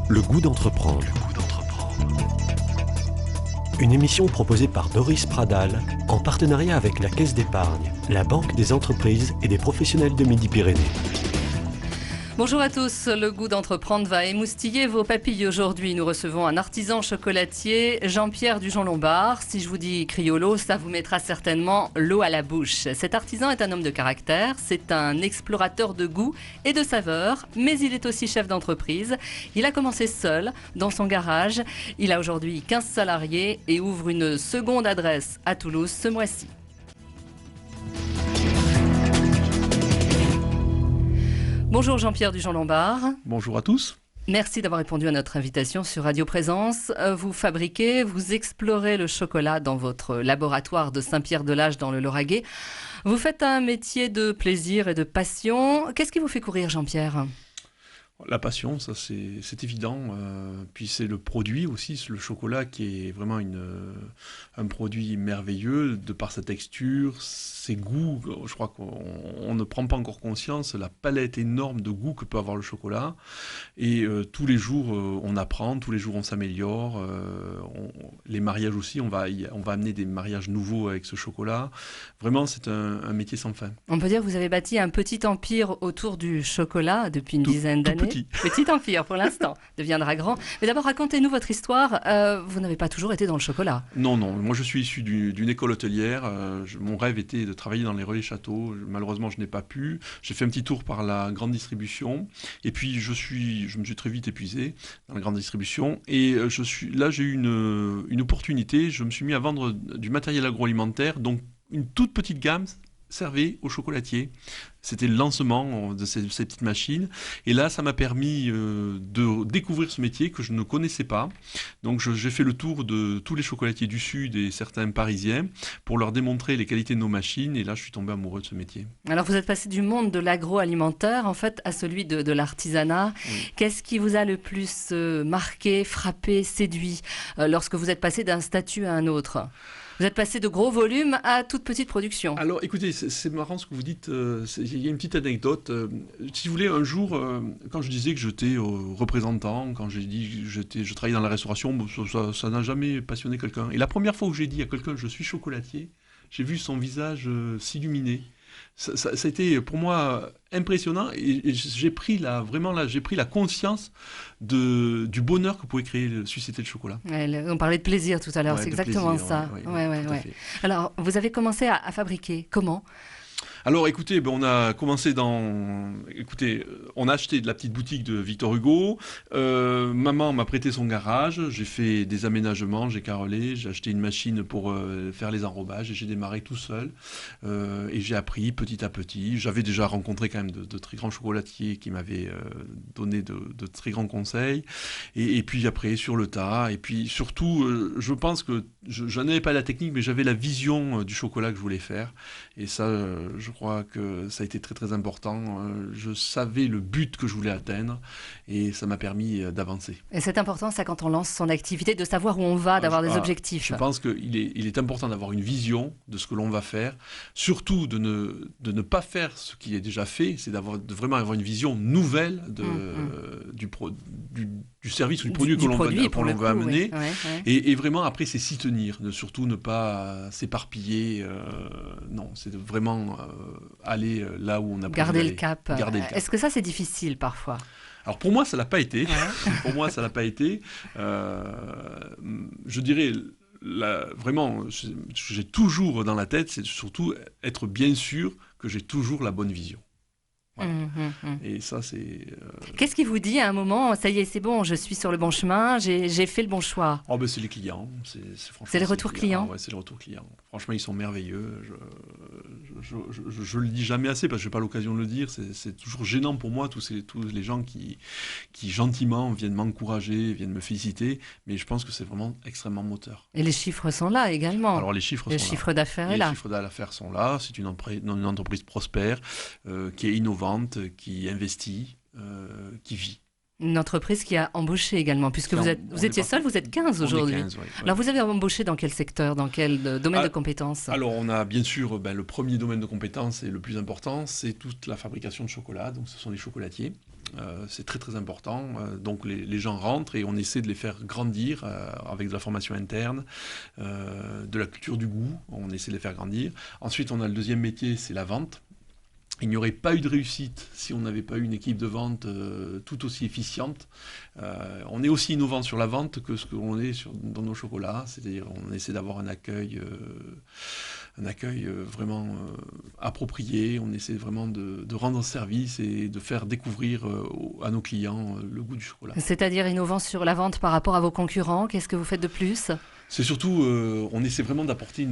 Le goût d'entreprendre. Une émission proposée par Doris Pradal en partenariat avec la Caisse d'épargne, la Banque des entreprises et des professionnels de Midi-Pyrénées. Bonjour à tous, le goût d'entreprendre va émoustiller vos papilles aujourd'hui. Nous recevons un artisan chocolatier, Jean-Pierre Dujon-Lombard. Si je vous dis Criollo, ça vous mettra certainement l'eau à la bouche. Cet artisan est un homme de caractère, c'est un explorateur de goût et de saveurs, mais il est aussi chef d'entreprise. Il a commencé seul, dans son garage. Il a aujourd'hui 15 salariés et ouvre une seconde adresse à Toulouse ce mois-ci. Bonjour Jean-Pierre Dujon-Lombard. Bonjour à tous. Merci d'avoir répondu à notre invitation sur Radio Présence. Vous fabriquez, vous explorez le chocolat dans votre laboratoire de Saint-Pierre-de-Lage dans le Lauragais. Vous faites un métier de plaisir et de passion. Qu'est-ce qui vous fait courir, Jean-Pierre ? La passion, ça c'est évident. Puis c'est le produit aussi, le chocolat qui est vraiment un produit merveilleux de par sa texture, ses goûts. Je crois qu'on ne prend pas encore conscience la palette énorme de goûts que peut avoir le chocolat. Et tous les jours on apprend, tous les jours on s'améliore. Les mariages aussi, on va amener des mariages nouveaux avec ce chocolat. Vraiment, c'est un métier sans fin. On peut dire que vous avez bâti un petit empire autour du chocolat depuis une dizaine d'années. Petit empire pour l'instant, deviendra grand. Mais d'abord, racontez-nous votre histoire. Vous n'avez pas toujours été dans le chocolat. Non. Moi, je suis issu d'une école hôtelière. Mon rêve était de travailler dans les relais châteaux. Malheureusement, je n'ai pas pu. J'ai fait un petit tour par la grande distribution. Et puis, je me suis très vite épuisé dans la grande distribution. Et là, j'ai eu une opportunité. Je me suis mis à vendre du matériel agroalimentaire, donc une toute petite gamme servait aux chocolatiers. C'était le lancement de ces petites machines. Et là, ça m'a permis de découvrir ce métier que je ne connaissais pas. Donc, j'ai fait le tour de tous les chocolatiers du Sud et certains parisiens pour leur démontrer les qualités de nos machines. Et là, je suis tombé amoureux de ce métier. Alors, vous êtes passé du monde de l'agroalimentaire, en fait, à celui de l'artisanat. Oui. Qu'est-ce qui vous a le plus marqué, frappé, séduit lorsque vous êtes passé d'un statut à un autre ? Vous êtes passé de gros volumes à toute petite production. Alors, écoutez, c'est marrant ce que vous dites. Il y a une petite anecdote. Si vous voulez, un jour, quand je disais que j'étais représentant, quand j'ai dit que je travaillais dans la restauration, ça n'a jamais passionné quelqu'un. Et la première fois où j'ai dit à quelqu'un « je suis chocolatier », j'ai vu son visage s'illuminer. Ça a été pour moi impressionnant et j'ai pris la conscience du bonheur que pouvait susciter le chocolat. On parlait de plaisir tout à l'heure, c'est exactement plaisir, ça. Ouais. Alors, vous avez commencé à fabriquer comment ? Alors écoutez, on a commencé on a acheté de la petite boutique de Victor Hugo, maman m'a prêté son garage, j'ai fait des aménagements, j'ai carrelé, j'ai acheté une machine pour faire les enrobages et j'ai démarré tout seul et j'ai appris petit à petit. J'avais déjà rencontré quand même de très grands chocolatiers qui m'avaient donné de très grands conseils et puis après sur le tas et puis surtout je pense que je n'avais pas la technique mais j'avais la vision du chocolat que je voulais faire et ça je crois que ça a été très très important. Je savais le but que je voulais atteindre et ça m'a permis d'avancer. Et c'est important ça quand on lance son activité, de savoir où on va, d'avoir des objectifs. Je pense qu'il est important d'avoir une vision de ce que l'on va faire, surtout de ne pas faire ce qui est déjà fait, c'est de vraiment avoir une vision nouvelle du service ou du produit qu'on va amener. Oui. Ouais. Et vraiment après c'est s'y tenir, surtout ne pas s'éparpiller. Non, c'est vraiment aller là où on a garder le cap. Est-ce que ça c'est difficile parfois ? Alors pour moi ça l'a pas été. Je dirais vraiment j'ai toujours dans la tête, c'est surtout être bien sûr que j'ai toujours la bonne vision. Voilà. Et ça, c'est... Qu'est-ce qui vous dit à un moment, ça y est, c'est bon, je suis sur le bon chemin, j'ai fait le bon choix ? C'est les clients. C'est les retours clients. C'est les retours clients. Franchement, ils sont merveilleux. Je le dis jamais assez parce que je n'ai pas l'occasion de le dire. C'est toujours gênant pour moi, tous les gens qui gentiment viennent m'encourager, viennent me féliciter. Mais je pense que c'est vraiment extrêmement moteur. Et les chiffres sont là également. Alors les chiffres d'affaires est là. Les chiffres d'affaires sont là. C'est une entreprise prospère qui est innovante, qui investit, qui vit. Une entreprise qui a embauché également, puisque vous étiez seul, vous êtes 15 aujourd'hui. 15, oui. Alors vous avez embauché dans quel secteur, dans quel domaine de compétences ? Alors on a bien sûr le premier domaine de compétences et le plus important, c'est toute la fabrication de chocolat, donc ce sont les chocolatiers. C'est très très important. Donc les gens rentrent et on essaie de les faire grandir avec de la formation interne, de la culture du goût, on essaie de les faire grandir. Ensuite, on a le deuxième métier, c'est la vente. Il n'y aurait pas eu de réussite si on n'avait pas eu une équipe de vente tout aussi efficiente. On est aussi innovant sur la vente que ce qu'on est dans nos chocolats, c'est-à-dire on essaie d'avoir un accueil vraiment approprié, on essaie vraiment de rendre service et de faire découvrir à nos clients le goût du chocolat. C'est-à-dire innovant sur la vente par rapport à vos concurrents, qu'est-ce que vous faites de plus? C'est surtout, on essaie vraiment d'apporter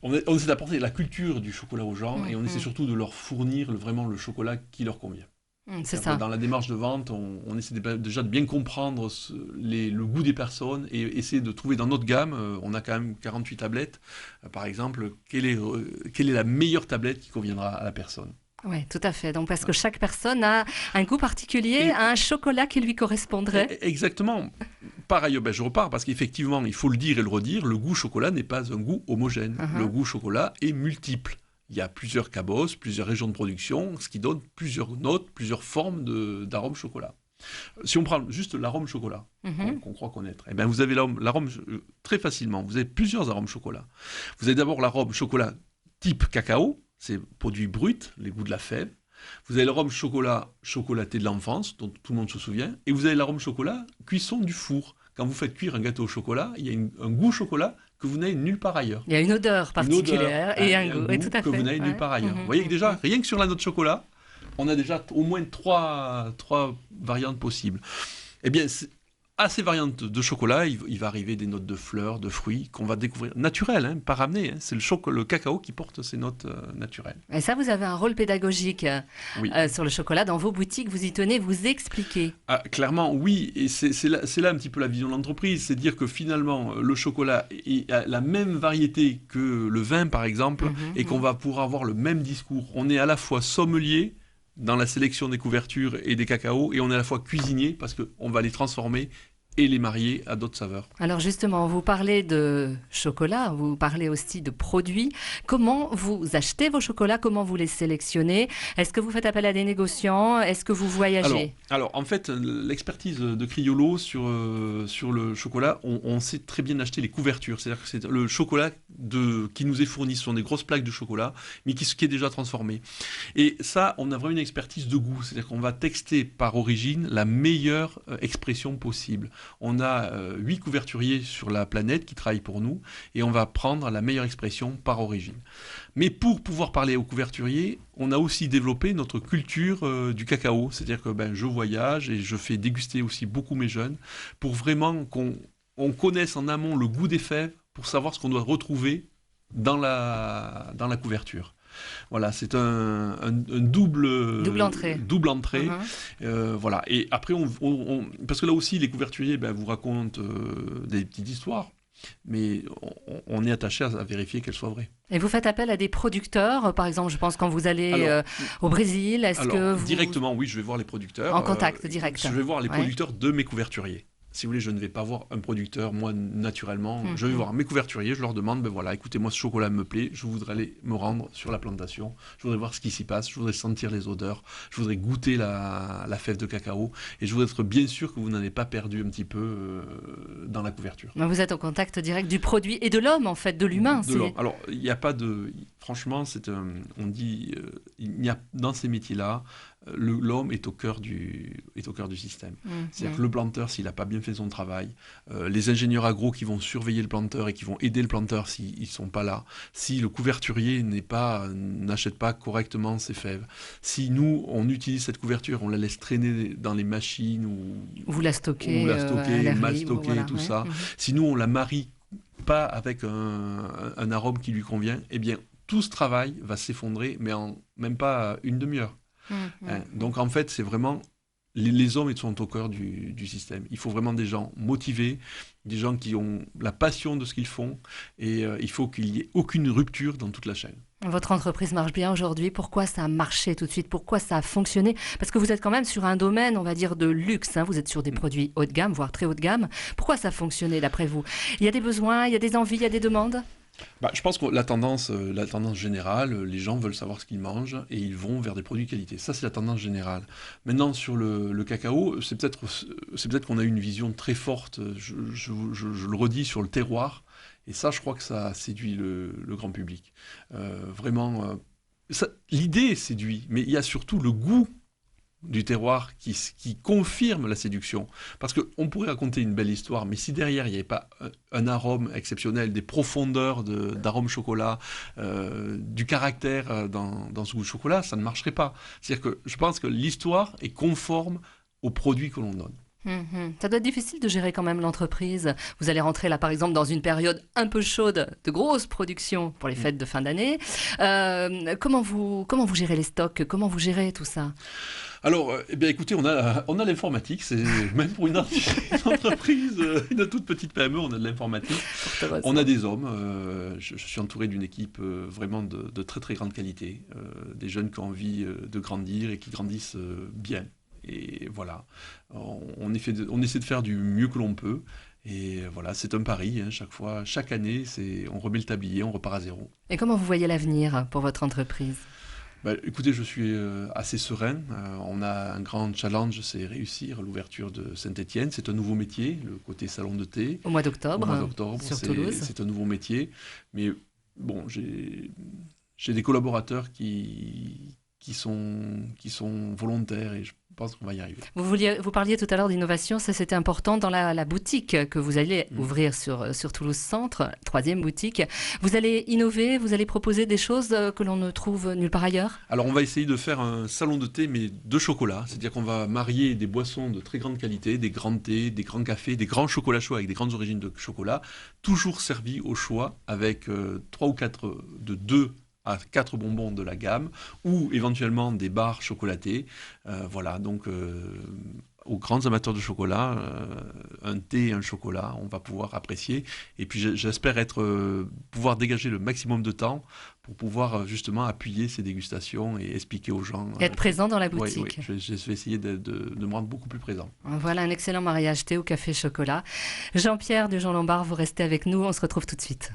on essaie d'apporter la culture du chocolat aux gens et on essaie surtout de leur fournir vraiment le chocolat qui leur convient. C'est ça. Dans la démarche de vente, on essaie déjà de bien comprendre le goût des personnes et essayer de trouver dans notre gamme, on a quand même 48 tablettes, par exemple, quelle est la meilleure tablette qui conviendra à la personne. Oui, tout à fait. Donc, parce que chaque personne a un goût particulier, a un chocolat qui lui correspondrait. Exactement. Par ailleurs, je repars parce qu'effectivement, il faut le dire et le redire, le goût chocolat n'est pas un goût homogène. Le goût chocolat est multiple. Il y a plusieurs cabosses, plusieurs régions de production, ce qui donne plusieurs notes, plusieurs formes d'arôme chocolat. Si on prend juste l'arôme chocolat, qu'on croit connaître, eh bien vous avez l'arôme très facilement. Vous avez plusieurs arômes chocolat. Vous avez d'abord l'arôme chocolat type cacao, c'est produit brut, les goûts de la fève. Vous avez l'arôme chocolaté de l'enfance, dont tout le monde se souvient. Et vous avez l'arôme chocolat cuisson du four. Quand vous faites cuire un gâteau au chocolat, il y a un goût chocolat que vous n'avez nulle part ailleurs. Il y a une odeur particulière et un goût, tout à fait. Que vous n'avez nulle part ailleurs. Vous voyez que déjà, rien que sur la note chocolat, on a déjà au moins trois variantes possibles. Eh bien, à ces variantes de chocolat, il va arriver des notes de fleurs, de fruits, qu'on va découvrir naturelles, pas ramenées. C'est le cacao qui porte ces notes naturelles. Et ça, vous avez un rôle pédagogique sur le chocolat. Dans vos boutiques, vous y tenez, vous expliquez. Clairement, oui. Et c'est là un petit peu la vision de l'entreprise. C'est dire que finalement, le chocolat a la même variété que le vin, par exemple, et qu'on va pouvoir avoir le même discours. On est à la fois sommelier dans la sélection des couvertures et des cacaos, et on est à la fois cuisinier parce qu'on va les transformer et les marier à d'autres saveurs. Alors justement, vous parlez de chocolat, vous parlez aussi de produits. Comment vous achetez vos chocolats? Comment vous les sélectionnez? Est-ce que vous faites appel à des négociants? Est-ce que vous voyagez? Alors en fait, l'expertise de Criollo sur le chocolat, on sait très bien acheter les couvertures. C'est-à-dire que c'est le chocolat qui nous est fourni, ce sont des grosses plaques de chocolat, mais qui est déjà transformé. Et ça, on a vraiment une expertise de goût. C'est-à-dire qu'on va texter par origine la meilleure expression possible. On a 8 couverturiers sur la planète qui travaillent pour nous et on va prendre la meilleure expression par origine. Mais pour pouvoir parler aux couverturiers, on a aussi développé notre culture du cacao. C'est-à-dire que je voyage et je fais déguster aussi beaucoup mes jeunes pour vraiment qu'on connaisse en amont le goût des fèves pour savoir ce qu'on doit retrouver dans la couverture. Voilà, c'est un double entrée. Voilà. Et après, parce que là aussi, les couverturiers vous racontent des petites histoires, mais on est attaché à vérifier qu'elles soient vraies. Et vous faites appel à des producteurs, par exemple, je pense quand vous allez au Brésil, directement, oui, je vais voir les producteurs. En contact direct. Je vais voir les producteurs de mes couverturiers. Si vous voulez, je ne vais pas voir un producteur, moi, naturellement. Je vais voir mes couverturiers, je leur demande, écoutez, moi, ce chocolat me plaît, je voudrais aller me rendre sur la plantation, je voudrais voir ce qui s'y passe, je voudrais sentir les odeurs, je voudrais goûter la fève de cacao, et je voudrais être bien sûr que vous n'en avez pas perdu un petit peu dans la couverture. Vous êtes au contact direct du produit et de l'homme, en fait, de l'humain. De l'homme. Alors, il n'y a pas de... Franchement, on dit, il n'y a, dans ces métiers-là, l'homme est au cœur du système. C'est-à-dire que le planteur, s'il n'a pas bien fait son travail, les ingénieurs agro qui vont surveiller le planteur et qui vont aider le planteur s'ils ne sont pas là, si le couverturier n'achète pas correctement ses fèves, si nous, on utilise cette couverture, on la laisse traîner dans les machines ou vous la stockez, mal stockée, tout ça, si nous, on la marie pas avec un arôme qui lui convient, eh bien, tout ce travail va s'effondrer, mais en même pas une demi-heure. Donc en fait, c'est vraiment les hommes, ils sont au cœur du système. Il faut vraiment des gens motivés, des gens qui ont la passion de ce qu'ils font, et il faut qu'il n'y ait aucune rupture dans toute la chaîne. Votre entreprise marche bien aujourd'hui. Pourquoi ça a marché tout de suite? Pourquoi ça a fonctionné? Parce que vous êtes quand même sur un domaine, on va dire, de luxe. Vous êtes sur des produits haut de gamme, voire très haut de gamme. Pourquoi ça a fonctionné d'après vous? Il y a des besoins, il y a des envies, il y a des demandes? Je pense que la tendance générale, les gens veulent savoir ce qu'ils mangent et ils vont vers des produits de qualité. Ça, c'est la tendance générale. Maintenant, sur le cacao, c'est peut-être qu'on a une vision très forte, je le redis, sur le terroir. Et ça, je crois que ça séduit le grand public. Vraiment, l'idée séduit, mais il y a surtout le goût du terroir qui confirme la séduction. Parce qu'on pourrait raconter une belle histoire, mais si derrière il n'y avait pas un arôme exceptionnel, des profondeurs d'arôme chocolat, du caractère dans ce goût de chocolat, ça ne marcherait pas. C'est-à-dire que je pense que l'histoire est conforme aux produits que l'on donne. Ça doit être difficile de gérer quand même l'entreprise. Vous allez rentrer là par exemple dans une période un peu chaude de grosse production pour les fêtes de fin d'année. Comment vous gérez les stocks? Comment vous gérez tout ça? Alors, écoutez, on a l'informatique, c'est même pour une entreprise, une toute petite PME, on a de l'informatique. On a des hommes, je suis entouré d'une équipe vraiment de très très grande qualité, des jeunes qui ont envie de grandir et qui grandissent bien. Et voilà, on essaie de faire du mieux que l'on peut. Et voilà, c'est un pari, hein, chaque année, on remet le tablier, on repart à zéro. Et comment vous voyez l'avenir pour votre entreprise? Écoutez, je suis assez serein. On a un grand challenge, c'est réussir l'ouverture de Saint-Étienne. C'est un nouveau métier, le côté salon de thé. Au mois d'octobre, sur Toulouse. C'est un nouveau métier. Mais bon, j'ai des collaborateurs qui sont volontaires et je pense qu'on va y arriver. Vous parliez tout à l'heure d'innovation, ça c'était important dans la boutique que vous allez ouvrir sur Toulouse Centre, 3e boutique. Vous allez innover, vous allez proposer des choses que l'on ne trouve nulle part ailleurs? Alors on va essayer de faire un salon de thé mais de chocolat, c'est-à-dire qu'on va marier des boissons de très grande qualité, des grands thés, des grands cafés, des grands chocolats chauds avec des grandes origines de chocolat, toujours servis au choix avec 3 ou 4 de 2 à 4 bonbons de la gamme, ou éventuellement des barres chocolatées. Voilà, donc aux grands amateurs de chocolat, un thé et un chocolat, on va pouvoir apprécier. Et puis j'espère pouvoir dégager le maximum de temps pour pouvoir justement appuyer ces dégustations et expliquer aux gens. Et être présent dans la boutique. Oui, je vais essayer de me rendre beaucoup plus présent. Voilà un excellent mariage thé au café chocolat. Jean-Pierre du Jean Lombard, vous restez avec nous, on se retrouve tout de suite.